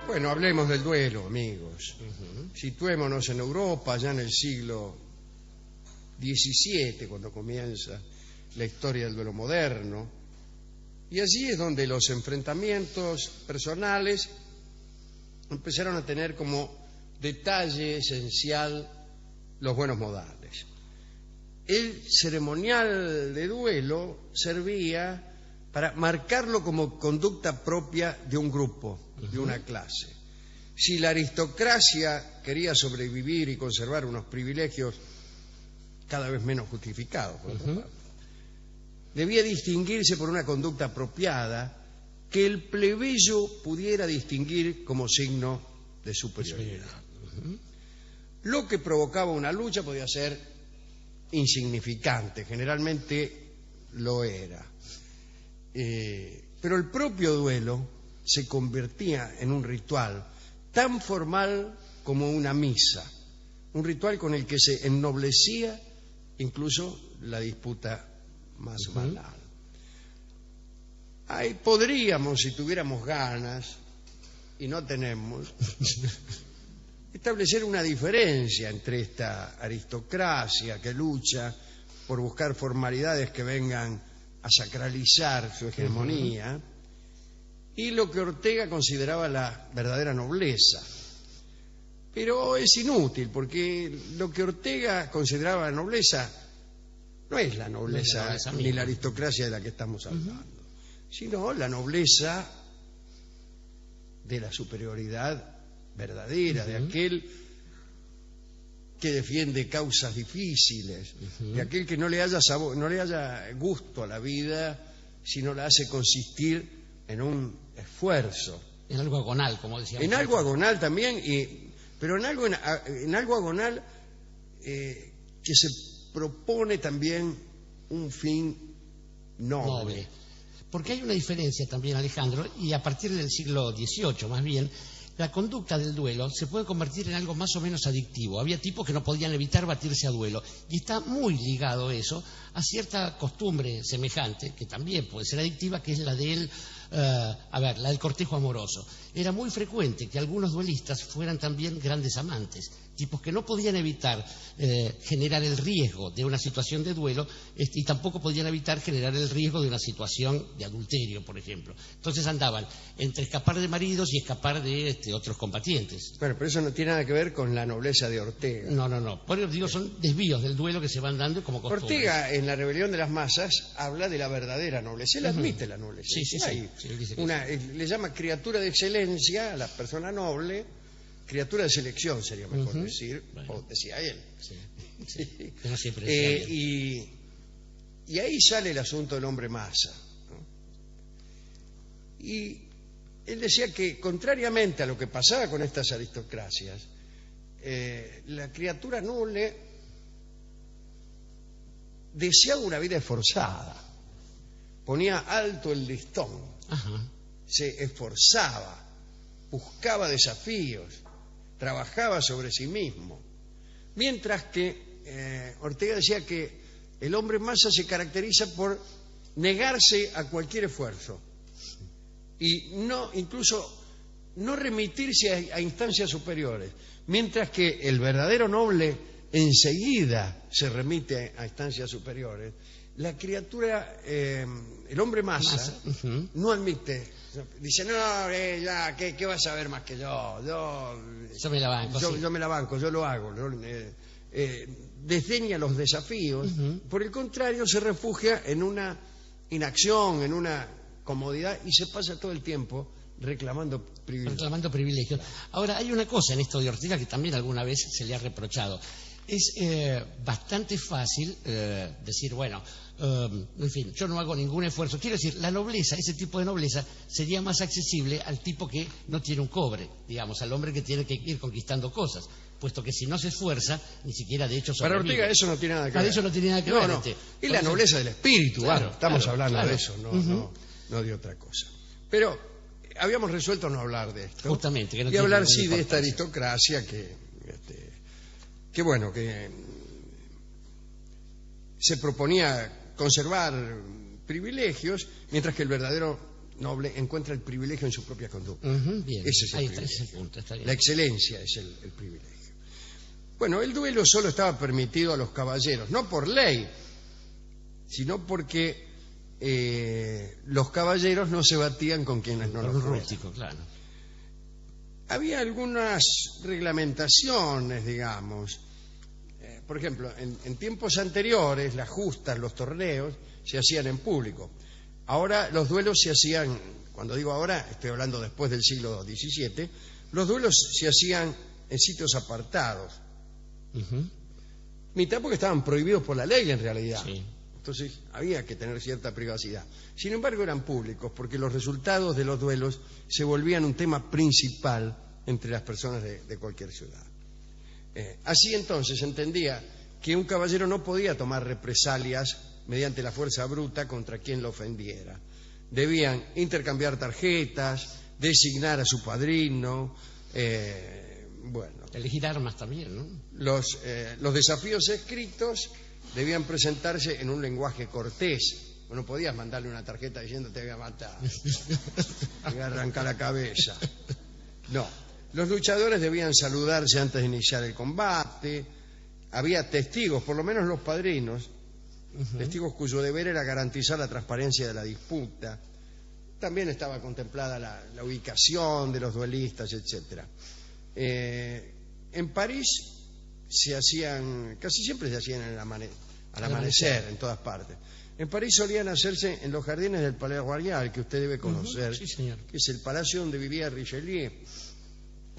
Bueno, hablemos del duelo, amigos. Situémonos en Europa, ya en el siglo XVII, cuando comienza la historia del duelo moderno. Y allí es donde los enfrentamientos personales empezaron a tener como detalle esencial los buenos modales. El ceremonial de duelo servía para marcarlo como conducta propia de un grupo, de una clase. Si la aristocracia quería sobrevivir y conservar unos privilegios cada vez menos justificados, por otra parte, debía distinguirse por una conducta apropiada que el plebeyo pudiera distinguir como signo de superioridad. Lo que provocaba una lucha podía ser insignificante, generalmente lo era. Pero el propio duelo se convertía en un ritual tan formal como una misa, un ritual con el que se ennoblecía incluso la disputa más banal. Ahí podríamos, si tuviéramos ganas, y no tenemos, establecer una diferencia entre esta aristocracia que lucha por buscar formalidades que vengan a sacralizar su hegemonía y lo que Ortega consideraba la verdadera nobleza. Pero es inútil, porque lo que Ortega consideraba la nobleza no es la nobleza ni la aristocracia de la que estamos hablando, sino la nobleza de la superioridad verdadera, de aquel que defiende causas difíciles, de aquel que no le haya gusto a la vida, sino la hace consistir en un esfuerzo. En algo agonal, como decíamos. En algo agonal también, pero en algo agonal que se propone también un fin noble. Porque hay una diferencia también, Alejandro, y a partir del siglo XVIII, más bien, la conducta del duelo se puede convertir en algo más o menos adictivo. Había tipos que no podían evitar batirse a duelo. Y está muy ligado eso a cierta costumbre semejante, que también puede ser adictiva, que es la del la del cortejo amoroso. Era muy frecuente que algunos duelistas fueran también grandes amantes, tipos que no podían evitar generar el riesgo de una situación de duelo y tampoco podían evitar generar el riesgo de una situación de adulterio, por ejemplo. Entonces andaban entre escapar de maridos y escapar de otros combatientes. Bueno, pero eso no tiene nada que ver con la nobleza de Ortega. No. Por eso digo, son desvíos del duelo que se van dando como costumbres. Ortega, en La rebelión de las masas, habla de la verdadera nobleza. Él admite la nobleza. Sí, él dice que le llama criatura de excelencia a la persona noble, criatura de selección sería mejor decir, o decía él. Sí. Pero siempre decía él. Y ahí sale el asunto del hombre masa, ¿no? Y él decía que, contrariamente a lo que pasaba con estas aristocracias, la criatura noble deseaba una vida esforzada, ponía alto el listón, se esforzaba, buscaba desafíos, trabajaba sobre sí mismo. Mientras que Ortega decía que el hombre masa se caracteriza por negarse a cualquier esfuerzo y incluso no remitirse a instancias superiores, mientras que el verdadero noble enseguida se remite a instancias superiores. La criatura, el hombre masa, no admite, dice, no, ya, ¿qué vas a ver más que yo? Yo me la banco. Yo me la banco, yo lo hago. Desdeña los desafíos, por el contrario, se refugia en una inacción, en una comodidad y se pasa todo el tiempo reclamando privilegios. Ahora, hay una cosa en esto de Ortega que también alguna vez se le ha reprochado. Es bastante fácil decir, bueno, en fin, yo no hago ningún esfuerzo. Quiero decir, la nobleza, ese tipo de nobleza, sería más accesible al tipo que no tiene un cobre, digamos, al hombre que tiene que ir conquistando cosas, puesto que si no se esfuerza, ni siquiera de hecho sobrevive. Para Ortega eso no tiene nada que ver. Eso no tiene nada que ver. No. Es la nobleza del espíritu, estamos hablando de eso, no de otra cosa. Pero habíamos resuelto no hablar de esto. Justamente. Que no y hablar, sí, de esta aristocracia que se proponía conservar privilegios, mientras que el verdadero noble encuentra el privilegio en su propia conducta. Bien, Ese es el ahí está, privilegio. ese es el punto, está bien. La excelencia es el privilegio. Bueno, el duelo solo estaba permitido a los caballeros, no por ley, sino porque los caballeros no se batían con quienes no lo Un fueran. rústico, claro. Había algunas reglamentaciones, digamos. Por ejemplo, en tiempos anteriores, las justas, los torneos, se hacían en público. Ahora los duelos se hacían, cuando digo ahora, estoy hablando después del siglo XVII, los duelos se hacían en sitios apartados. Mitad porque estaban prohibidos por la ley en realidad. Sí. Entonces había que tener cierta privacidad. Sin embargo eran públicos porque los resultados de los duelos se volvían un tema principal entre las personas de cualquier ciudad. Así entonces entendía que un caballero no podía tomar represalias mediante la fuerza bruta contra quien lo ofendiera. Debían intercambiar tarjetas, designar a su padrino, elegir armas también, ¿no? Los desafíos escritos debían presentarse en un lenguaje cortés. No podías mandarle una tarjeta diciendo te voy a matar, te voy a arrancar la cabeza. No. Los luchadores debían saludarse antes de iniciar el combate. Había testigos, por lo menos los padrinos, testigos cuyo deber era garantizar la transparencia de la disputa. También estaba contemplada la ubicación de los duelistas, etc. En París se hacían, casi siempre se hacían al amanecer en todas partes. En París solían hacerse en los jardines del Palais Royal, que usted debe conocer, sí, señor. Que es el palacio donde vivía Richelieu.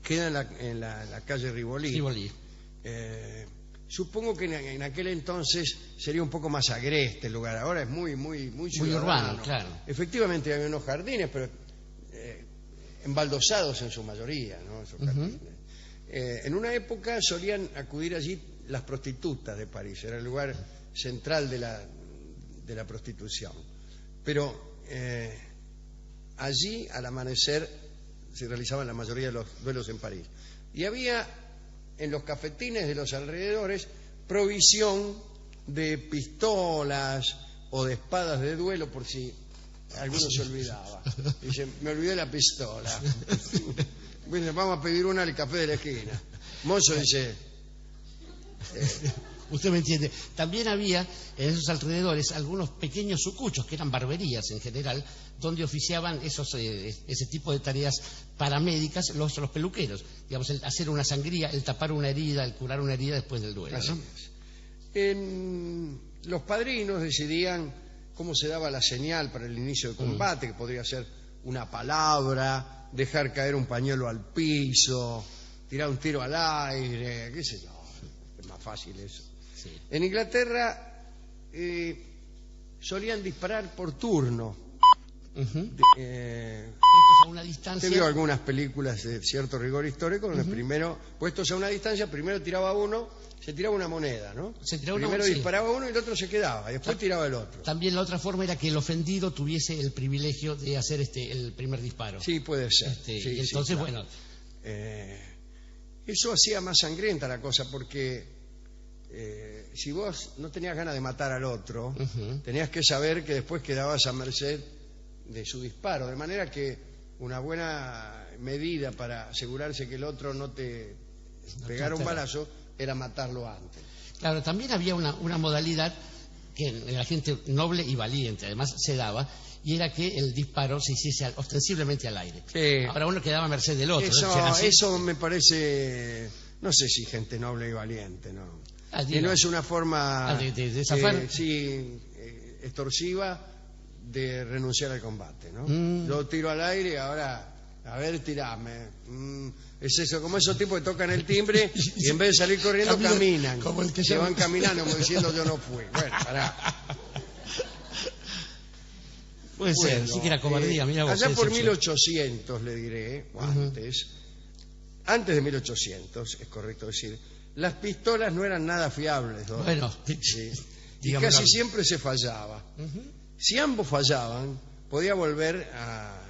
Queda en la calle Rivoli. Supongo que en aquel entonces sería un poco más agreste el lugar. Ahora es muy urbano, claro. Efectivamente había unos jardines, pero embaldosados en su mayoría, ¿no? Esos jardines. En una época solían acudir allí las prostitutas de París. Era el lugar central de la prostitución. Pero allí, al amanecer, se realizaban la mayoría de los duelos en París. Y había en los cafetines de los alrededores provisión de pistolas o de espadas de duelo por si alguno se olvidaba. Dice, me olvidé la pistola. Bueno, vamos a pedir una al café de la esquina. Mozo dice... Usted me entiende. También había en esos alrededores algunos pequeños sucuchos, que eran barberías en general, donde oficiaban ese tipo de tareas paramédicas los peluqueros. Digamos, el hacer una sangría, el tapar una herida, el curar una herida después del duelo, ¿no? Así es. Los padrinos decidían cómo se daba la señal para el inicio del combate, que podría ser una palabra, dejar caer un pañuelo al piso, tirar un tiro al aire, qué sé yo. Es más fácil eso. Sí. En Inglaterra solían disparar por turno. Esto es a una distancia. Usted vio algunas películas de cierto rigor histórico donde primero, puestos a una distancia, primero tiraba uno, se tiraba una moneda, ¿no? Primero disparaba uno y el otro se quedaba, y después tiraba el otro. También la otra forma era que el ofendido tuviese el privilegio de hacer el primer disparo. Sí, puede ser. Y entonces, claro. bueno... Eso hacía más sangrienta la cosa, porque si vos no tenías ganas de matar al otro, tenías que saber que después quedabas a merced de su disparo, de manera que una buena medida para asegurarse que el otro no te pegara un balazo era matarlo antes. Claro, también había una modalidad que en la gente noble y valiente además se daba, y era que el disparo se hiciese ostensiblemente al aire. Sí. Ahora uno quedaba a merced del otro. Eso me parece, no sé si gente noble y valiente, ¿no? Y no es una forma de zafar. extorsiva de renunciar al combate, ¿no? Yo tiro al aire, ahora, a ver, tirame. Es eso, como esos tipos que tocan el timbre y en vez de salir corriendo caminan. Como el que se van caminando como diciendo yo no fui. Bueno, pará. Puede ser, sí que era cobardía, mira vos. Allá por 1800, le diré, o antes de 1800, es correcto decir, las pistolas no eran nada fiables, ¿no? Bueno, sí. Y casi siempre se fallaba. Si ambos fallaban, podía volver a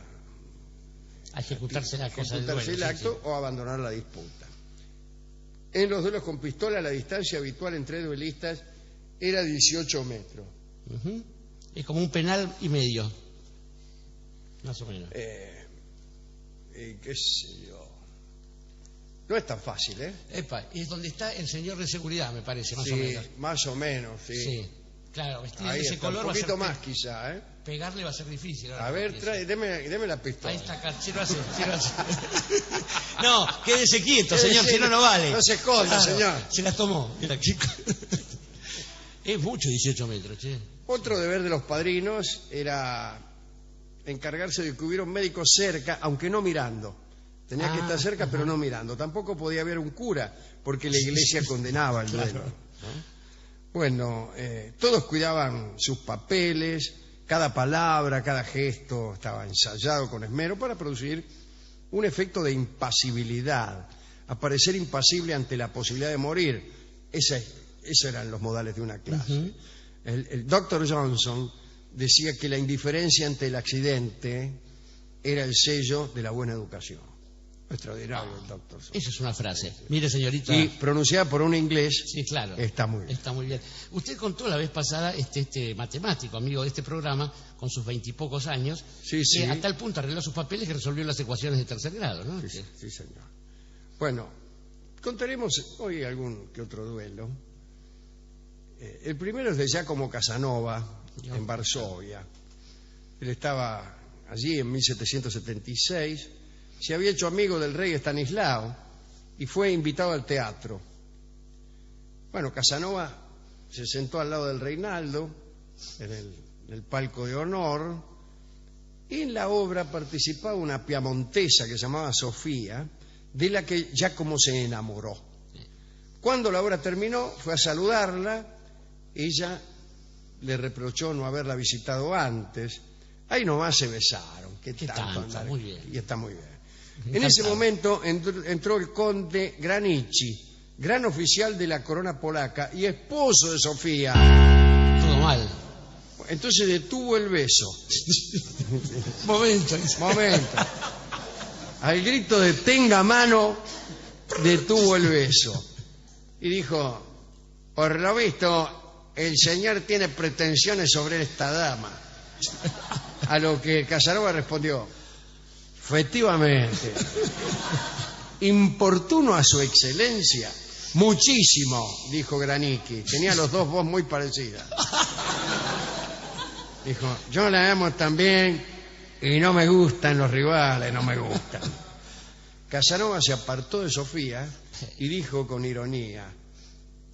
ejecutarse la cosa del ejecutarse duelo, el acto o abandonar la disputa. En los duelos con pistola, la distancia habitual entre duelistas era 18 metros. Es como un penal y medio. Más o menos. Qué sé yo. No es tan fácil, ¿eh? Epa, y es donde está el señor de seguridad, me parece, más o Sí, menos. más o menos, sí. Sí, claro, vestir Ahí de ese está, color un va a ser poquito más quizá, ¿eh? pegarle va a ser difícil. Ahora A que ver, lo pienso. deme la pistola. Ahí está, acá, sí lo hace, sí lo hace. No, quédese quieto, señor, Quédese, si no, no vale. no se esconda, señor. Se las tomó. Mira, chico. Es mucho 18 metros, che. Otro deber de los padrinos era encargarse de que hubiera un médico cerca, aunque no mirando. Tenía que estar cerca, pero no mirando. Tampoco podía haber un cura, porque la iglesia condenaba el duelo. ¿no? Bueno, todos cuidaban sus papeles, cada palabra, cada gesto estaba ensayado con esmero para producir un efecto de impasibilidad, aparecer impasible ante la posibilidad de morir. Esos eran los modales de una clase. El Dr. Johnson decía que la indiferencia ante el accidente era el sello de la buena educación. Extraordinario el Dr. Johnson. Esa es una frase. Mire, señorita. Y pronunciada por un inglés, Sí, claro. está muy bien. Está muy bien. Usted contó la vez pasada este matemático, amigo de este programa, con sus 20 y pocos años, Sí, sí. que a tal punto arregló sus papeles que resolvió las ecuaciones de tercer grado, ¿no? Sí, sí, señor. Bueno, contaremos hoy algún que otro duelo. El primero es de Giacomo Casanova, en Varsovia. Él estaba allí en 1776. Se había hecho amigo del rey Estanislao y fue invitado al teatro. Bueno, Casanova se sentó al lado del Reinaldo en el palco de honor, y en la obra participaba una piamontesa que se llamaba Sofía, de la que Giacomo se enamoró. Cuando la obra terminó, fue a saludarla. Ella le reprochó no haberla visitado antes. Ahí nomás se besaron. ¿Qué tanto andar? Muy bien. Y está muy bien. Encantado. En ese momento entró el conde Granichi, gran oficial de la corona polaca y esposo de Sofía. Todo mal. Entonces detuvo el beso. Momento. Momento. Al grito de "tenga mano", detuvo el beso. Y dijo: "Por lo visto, el señor tiene pretensiones sobre esta dama". A lo que Casanova respondió: "Efectivamente. Importuno a su excelencia". "Muchísimo", dijo Granicki. Tenía los dos voz muy parecidas. Dijo: "Yo la amo también y no me gustan los rivales, no me gustan". Casanova se apartó de Sofía y dijo con ironía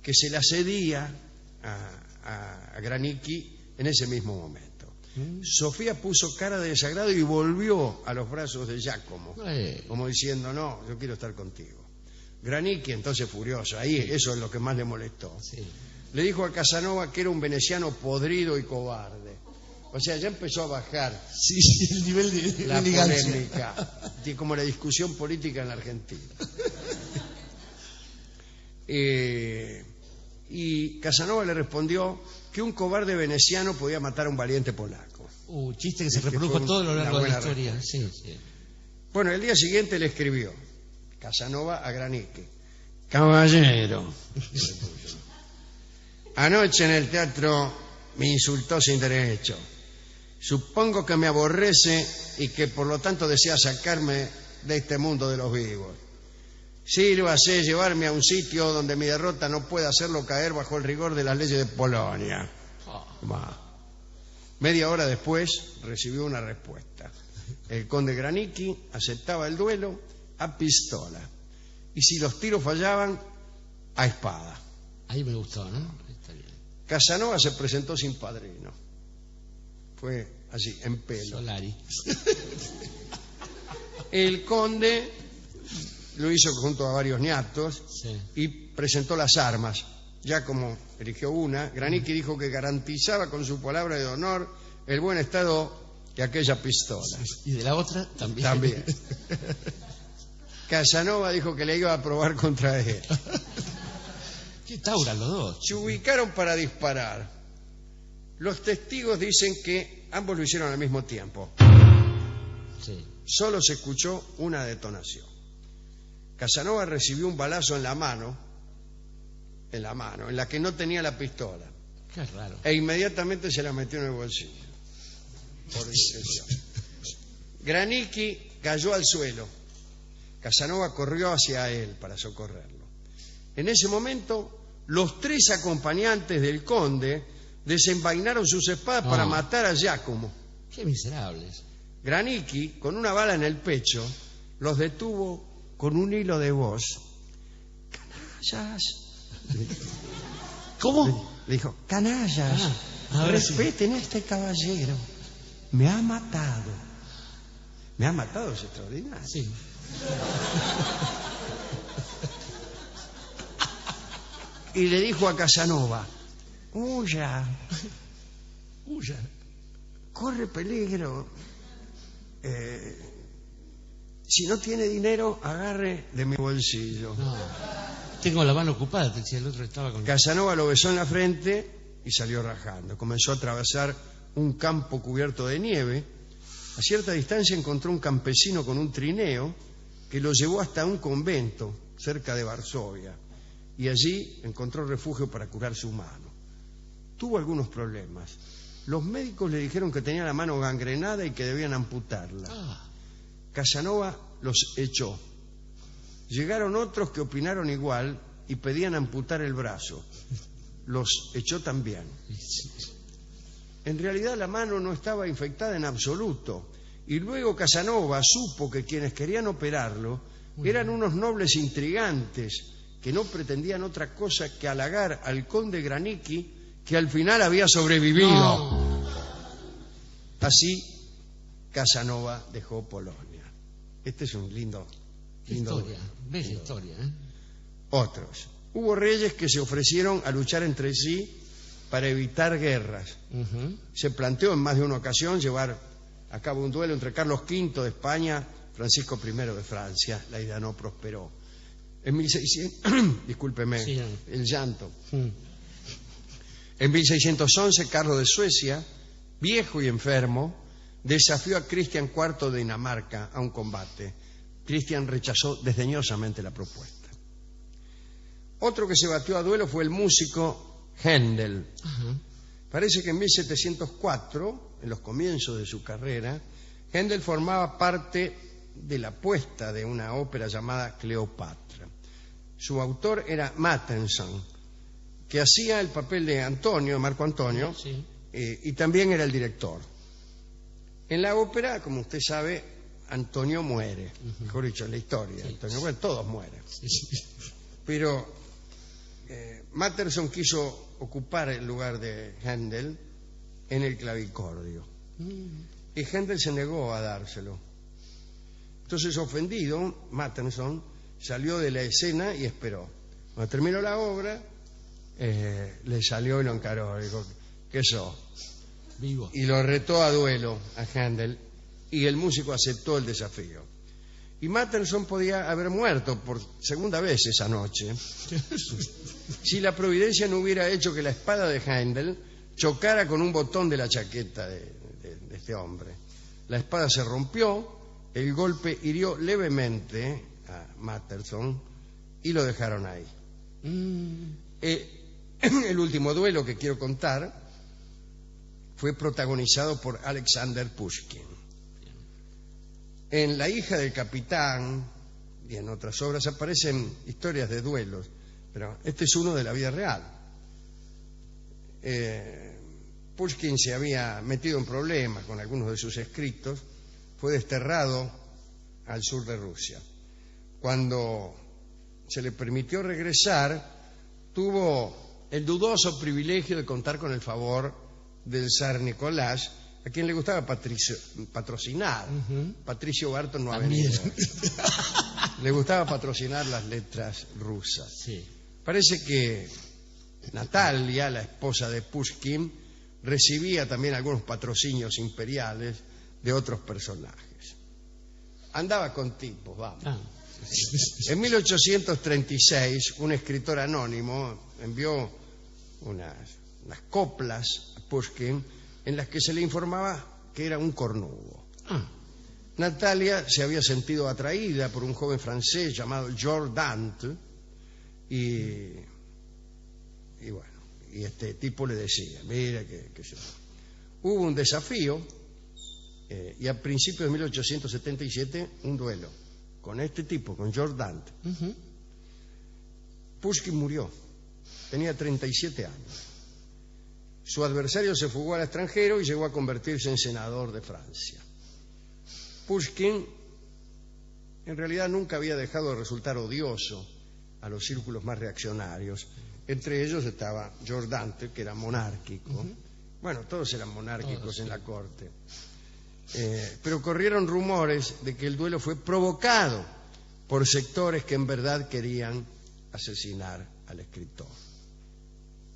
que se la cedía a Granicki en ese mismo momento. Sofía puso cara de desagrado y volvió a los brazos de Giacomo, como diciendo: "No, yo quiero estar contigo". Granicki, entonces furioso, ahí eso es lo que más le molestó. Sí. Le dijo a Casanova que era un veneciano podrido y cobarde. O sea, ya empezó a bajar Sí, el nivel de la elegancia. polémica, como la discusión política en la Argentina. Y Casanova le respondió que un cobarde veneciano podía matar a un valiente polaco. Chiste que se que reprodujo fue todo lo largo de la una buena historia. Sí, sí. Bueno, el día siguiente le escribió Casanova a Granicki: "Caballero, anoche en el teatro me insultó sin derecho. Supongo que me aborrece y que por lo tanto desea sacarme de este mundo de los vivos. Sírvase llevarme a un sitio donde mi derrota no pueda hacerlo caer bajo el rigor de las leyes de Polonia". Media hora después recibió una respuesta. El conde Granicki aceptaba el duelo a pistola, y si los tiros fallaban, a espada. Ahí me gustó, ¿no? Está bien. Casanova se presentó sin padrino. Fue así, en pelo. Solari. El conde lo hizo junto a varios ñatos Sí. y presentó las armas. Ya como eligió una, Granicki dijo que garantizaba con su palabra de honor el buen estado de aquella pistola. Y de la otra también. También. Casanova dijo que le iba a probar contra él. Qué tauras los dos. Se ubicaron para disparar. Los testigos dicen que ambos lo hicieron al mismo tiempo. Sí. Solo se escuchó una detonación. Casanova recibió un balazo en la mano, en la que no tenía la pistola, Qué raro. e inmediatamente se la metió en el bolsillo. Por discreción. Granicki cayó al suelo. Casanova corrió hacia él para socorrerlo. En ese momento, los 3 acompañantes del conde desenvainaron sus espadas para matar a Giacomo. ¡Qué miserables! Granicki, con una bala en el pecho, los detuvo con un hilo de voz. ¡Canallas! ¿Cómo? Le dijo, canallas, respeten a este caballero. Me ha matado. Me ha matado, es extraordinario. Sí. Y le dijo a Casanova, huya, corre peligro. Si no tiene dinero, agarre de mi bolsillo. No, tengo la mano ocupada, si el otro estaba con... Casanova lo besó en la frente y salió rajando. Comenzó a atravesar un campo cubierto de nieve. A cierta distancia encontró un campesino con un trineo que lo llevó hasta un convento cerca de Varsovia y allí encontró refugio para curar su mano. Tuvo algunos problemas. Los médicos le dijeron que tenía la mano gangrenada y que debían amputarla. Casanova los echó. Llegaron otros que opinaron igual y pedían amputar el brazo. Los echó también. En realidad la mano no estaba infectada en absoluto. Y luego Casanova supo que quienes querían operarlo eran unos nobles intrigantes que no pretendían otra cosa que halagar al conde Granicki, que al final había sobrevivido. No. Así Casanova dejó Polonia. Este es un lindo Historia, bella historia, ¿eh? Otros. Hubo reyes que se ofrecieron a luchar entre sí para evitar guerras. Se planteó en más de una ocasión llevar a cabo un duelo entre Carlos V de España, Francisco I de Francia. La idea no prosperó. En 1600, discúlpeme, sí, el llanto. En 1611, Carlos de Suecia, viejo y enfermo, desafió a Cristian IV de Dinamarca a un combate. Cristian rechazó desdeñosamente la propuesta. Otro que se batió a duelo fue el músico Händel. Parece que en 1704, en los comienzos de su carrera, Händel formaba parte de la puesta de una ópera llamada Cleopatra. Su autor era Mattenson, que hacía el papel de Antonio, Marco Antonio, sí. Y también era el director. En la ópera, como usted sabe, Antonio muere, mejor dicho, en la historia. Sí. Antonio muere, todos mueren. Pero Mattenson quiso ocupar el lugar de Händel en el clavicordio. Y Händel se negó a dárselo. Entonces, ofendido, Mattenson salió de la escena y esperó. Cuando terminó la obra, le salió y lo encaró. Dijo, ¿qué sos? Vivo. Y lo retó a duelo a Händel y el músico aceptó el desafío. Y Mattenson podía haber muerto por segunda vez esa noche si la providencia no hubiera hecho que la espada de Händel chocara con un botón de la chaqueta de este hombre. La espada se rompió, el golpe hirió levemente a Mattenson y lo dejaron ahí. El último duelo que quiero contar fue protagonizado por Alexander Pushkin. En La hija del capitán y en otras obras aparecen historias de duelos, pero este es uno de la vida real. Pushkin se había metido en problemas con algunos de sus escritos, fue desterrado al sur de Rusia. Cuando se le permitió regresar, tuvo el dudoso privilegio de contar con el favor del zar Nicolás, a quien le gustaba patrocinar. Patricio Barton no ha venido. Le gustaba patrocinar las letras rusas. Sí. Parece que Natalia, la esposa de Pushkin, recibía también algunos patrocinios imperiales de otros personajes. Andaba con tipos, vamos. En 1836, un escritor anónimo envió unas coplas a Pushkin en las que se le informaba que era un cornudo. Natalia se había sentido atraída por un joven francés llamado Georges Dante y bueno, y este tipo le decía, mira que hubo un desafío y a principios de 1877 un duelo con este tipo, con George Dante. Pushkin murió, tenía 37 años. Su adversario se fugó al extranjero y llegó a convertirse en senador de Francia. Pushkin en realidad nunca había dejado de resultar odioso a los círculos más reaccionarios. Entre ellos estaba George Dante, que era monárquico. Bueno, todos eran monárquicos en la corte. Pero corrieron rumores de que el duelo fue provocado por sectores que en verdad querían asesinar al escritor.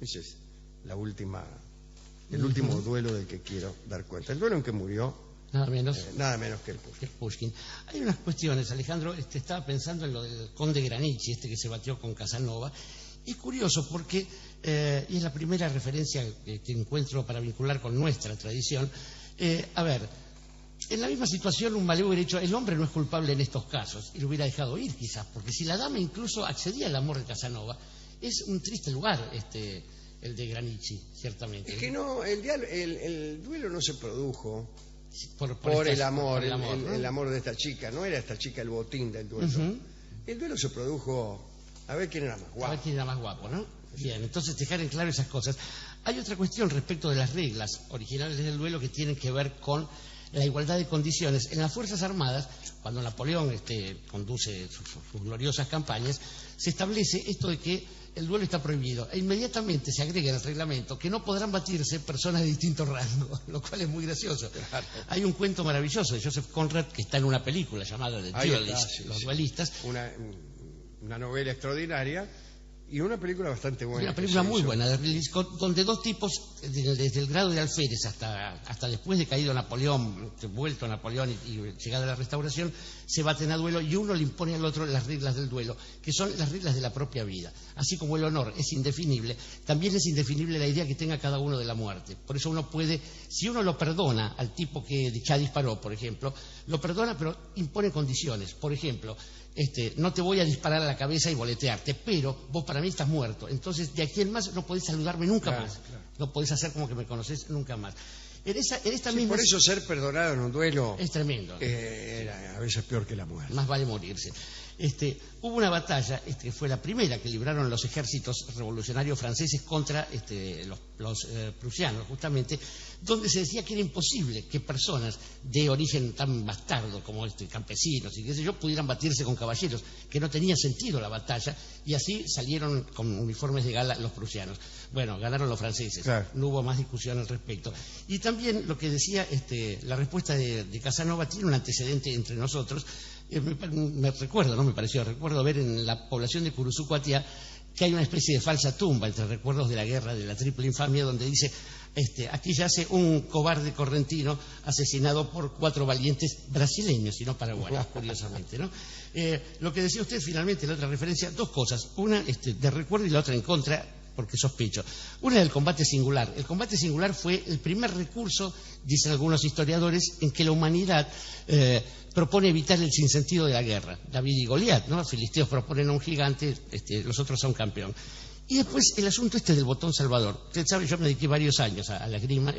Ese es el último duelo del que quiero dar cuenta. El duelo en que murió nada menos que el Pushkin. Hay unas cuestiones, Alejandro, estaba pensando en lo del conde Granichi, que se batió con Casanova. Es curioso porque, y es la primera referencia que encuentro para vincular con nuestra tradición, a ver, en la misma situación un maleo hubiera dicho, el hombre no es culpable en estos casos, y lo hubiera dejado ir quizás, porque si la dama incluso accedía al amor de Casanova, es un triste lugar el de Granichi, ciertamente. Es que no, el duelo no se produjo por el amor de esta chica, no era esta chica el botín del duelo. El duelo se produjo a ver quién era más guapo. A ver quién era más guapo, ¿no? Bien, entonces dejar en claro esas cosas. Hay otra cuestión respecto de las reglas originales del duelo que tienen que ver con la igualdad de condiciones. En las Fuerzas Armadas, cuando Napoleón conduce sus gloriosas campañas, se establece esto de que el duelo está prohibido e inmediatamente se agrega en el reglamento que no podrán batirse personas de distintos rangos, lo cual es muy gracioso. Claro. Hay un cuento maravilloso de Joseph Conrad que está en una película llamada The Duelists, Los Duelistas. Una novela extraordinaria y una película bastante buena. Una película muy buena, donde dos tipos, desde el grado de alférez hasta después de caído Napoleón, vuelto Napoleón y llegada la Restauración, se baten a duelo y uno le impone al otro las reglas del duelo, que son las reglas de la propia vida. Así como el honor es indefinible, también es indefinible la idea que tenga cada uno de la muerte. Por eso uno puede, si uno lo perdona al tipo que ya disparó, por ejemplo, lo perdona pero impone condiciones. Por ejemplo, no te voy a disparar a la cabeza y boletearte, pero vos para mí estás muerto. Entonces, de aquí en más no podés saludarme nunca más. Claro. No podés hacer como que me conocés nunca más. Por eso ser perdonado en un duelo es tremendo. Era a veces peor que la muerte. Más vale morirse. Hubo una batalla, que fue la primera que libraron los ejércitos revolucionarios franceses contra los prusianos, justamente, donde se decía que era imposible que personas de origen tan bastardo como campesinos y qué sé yo, pudieran batirse con caballeros, que no tenía sentido la batalla, y así salieron con uniformes de gala los prusianos. Bueno, ganaron los franceses, claro. No hubo más discusión al respecto. Y también lo que decía la respuesta de Casanova tiene un antecedente entre nosotros. Recuerdo ver en la población de Curuzú-Cuatiá que hay una especie de falsa tumba entre recuerdos de la guerra de la triple infamia, donde dice, aquí yace un cobarde correntino asesinado por 4 valientes brasileños y no paraguayos, curiosamente, ¿no? Lo que decía usted finalmente, la otra referencia, dos cosas, una de recuerdo y la otra en contra, porque sospecho. Una del combate singular. El combate singular fue el primer recurso, dicen algunos historiadores, en que la humanidad propone evitar el sinsentido de la guerra. David y Goliat, ¿no? Los filisteos proponen a un gigante, los otros a un campeón. Y después el asunto del botón salvador. Usted sabe, yo me dediqué varios años a la esgrima,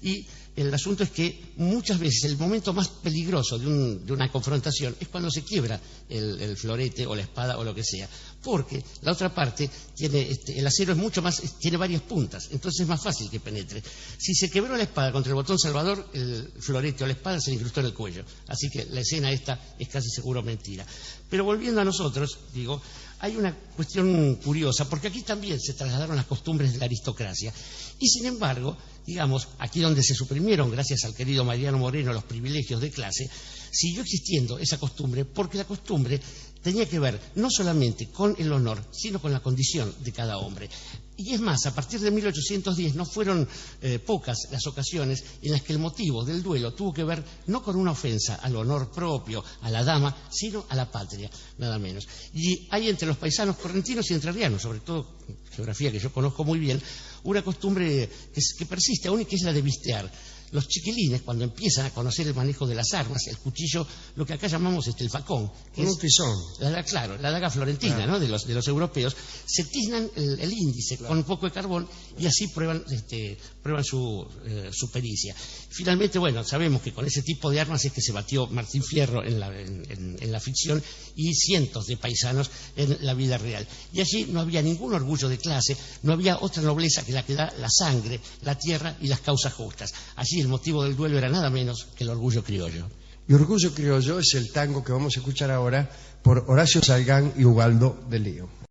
y el asunto es que muchas veces el momento más peligroso de una confrontación es cuando se quiebra el florete o la espada o lo que sea, porque la otra parte tiene, el acero es mucho más, tiene varias puntas, entonces es más fácil que penetre. Si se quebró la espada contra el botón salvador, el florete o la espada se le incrustó en el cuello, así que la escena esta es casi seguro mentira. Pero volviendo a nosotros, digo, hay una cuestión curiosa, porque aquí también se trasladaron las costumbres de la aristocracia, y sin embargo, digamos, aquí donde se suprimieron, gracias al querido Mariano Moreno, los privilegios de clase, siguió existiendo esa costumbre, porque la costumbre tenía que ver no solamente con el honor, sino con la condición de cada hombre. Y es más, a partir de 1810 no fueron pocas las ocasiones en las que el motivo del duelo tuvo que ver no con una ofensa al honor propio, a la dama, sino a la patria, nada menos. Y hay entre los paisanos correntinos y entrerrianos, sobre todo geografía que yo conozco muy bien, una costumbre que persiste aún y que es la de vistear. Los chiquilines, cuando empiezan a conocer el manejo de las armas, el cuchillo, lo que acá llamamos el facón, que Un es tizón. la daga florentina, Claro. ¿no? de los europeos, se tiznan el índice con un poco de carbón y así prueban su pericia. Finalmente, bueno, sabemos que con ese tipo de armas es que se batió Martín Fierro en la ficción y cientos de paisanos en la vida real. Y allí no había ningún orgullo de clase, no había otra nobleza que la que da la sangre, la tierra y las causas justas. Allí el motivo del duelo era nada menos que el orgullo criollo. Y Orgullo Criollo es el tango que vamos a escuchar ahora por Horacio Salgán y Ubaldo de Lío.